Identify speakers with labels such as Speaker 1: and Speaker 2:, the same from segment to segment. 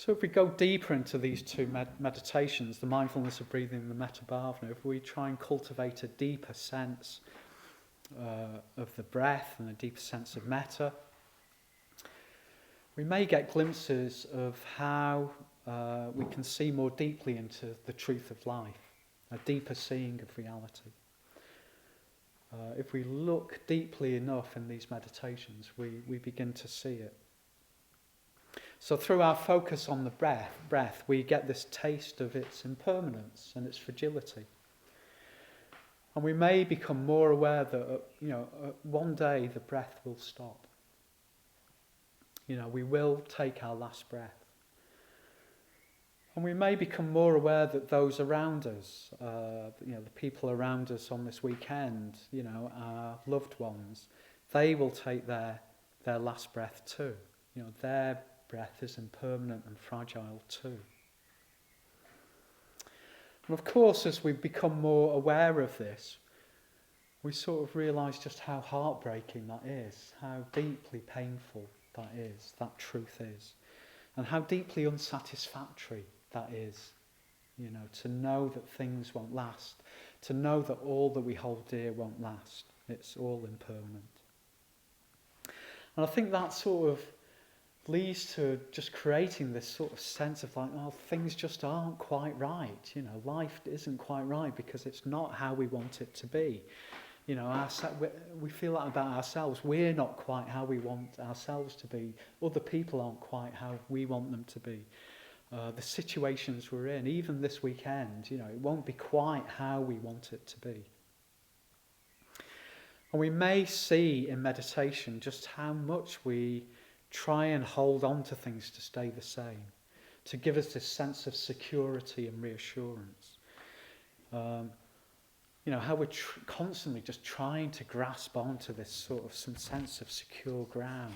Speaker 1: So if we go deeper into these two meditations, the mindfulness of breathing and the metta bhavana, if we try and cultivate a deeper sense of the breath and a deeper sense of metta, we may get glimpses of how we can see more deeply into the truth of life, a deeper seeing of reality. If we look deeply enough in these meditations, we begin to see it. So through our focus on the breath, we get this taste of its impermanence and its fragility. And we may become more aware that, one day the breath will stop. We will take our last breath. And we may become more aware that those around us, the people around us on this weekend, our loved ones, they will take their last breath too. Their breath is impermanent and fragile too. And of course, as we become more aware of this, we sort of realise just how heartbreaking that is, how deeply painful that truth is, and how deeply unsatisfactory that is, to know that things won't last, to know that all that we hold dear won't last. It's all impermanent. And I think that sort of leads to just creating this sort of sense of things just aren't quite right. Life isn't quite right because it's not how we want it to be. We feel that about ourselves. We're not quite how we want ourselves to be. Other people aren't quite how we want them to be. The situations we're in, even this weekend, it won't be quite how we want it to be. And we may see in meditation just how much we try and hold on to things to stay the same, to give us this sense of security and reassurance. How we're constantly just trying to grasp onto this sort of some sense of secure ground.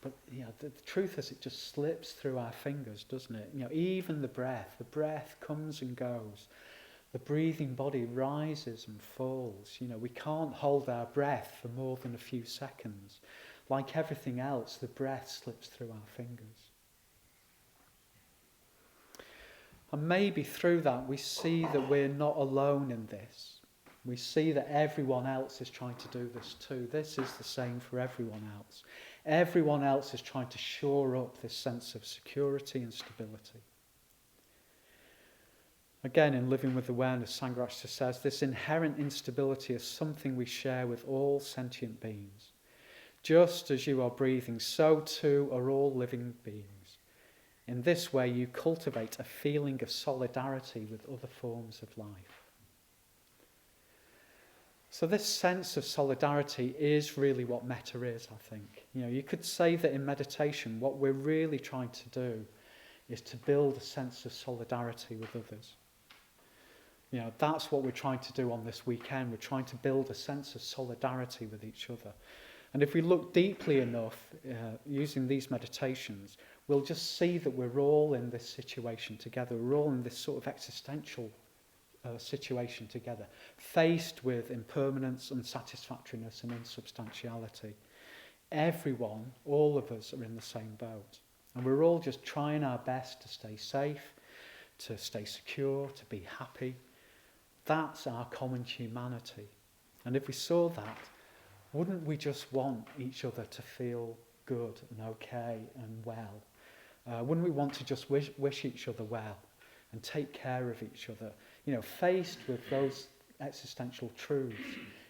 Speaker 1: But the truth is it just slips through our fingers, doesn't it? Even the breath comes and goes. The breathing body rises and falls. We can't hold our breath for more than a few seconds. Like everything else, the breath slips through our fingers. And maybe through that we see that we're not alone in this. We see that everyone else is trying to do this too. This is the same for everyone else. Everyone else is trying to shore up this sense of security and stability. Again, in Living with Awareness, Sangharakshita says, this inherent instability is something we share with all sentient beings. Just as you are breathing, so too are all living beings. In this way, you cultivate a feeling of solidarity with other forms of life. So this sense of solidarity is really what metta is, I think. You could say that in meditation, what we're really trying to do is to build a sense of solidarity with others. That's what we're trying to do on this weekend. We're trying to build a sense of solidarity with each other. And if we look deeply enough, using these meditations, we'll just see that we're all in this situation together. We're all in this sort of existential situation together, faced with impermanence, unsatisfactoriness and insubstantiality. Everyone, all of us, are in the same boat. And we're all just trying our best to stay safe, to stay secure, to be happy. That's our common humanity. And if we saw that, wouldn't we just want each other to feel good and okay and well? Wouldn't we want to just wish each other well and take care of each other? Faced with those existential truths,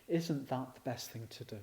Speaker 1: isn't that the best thing to do?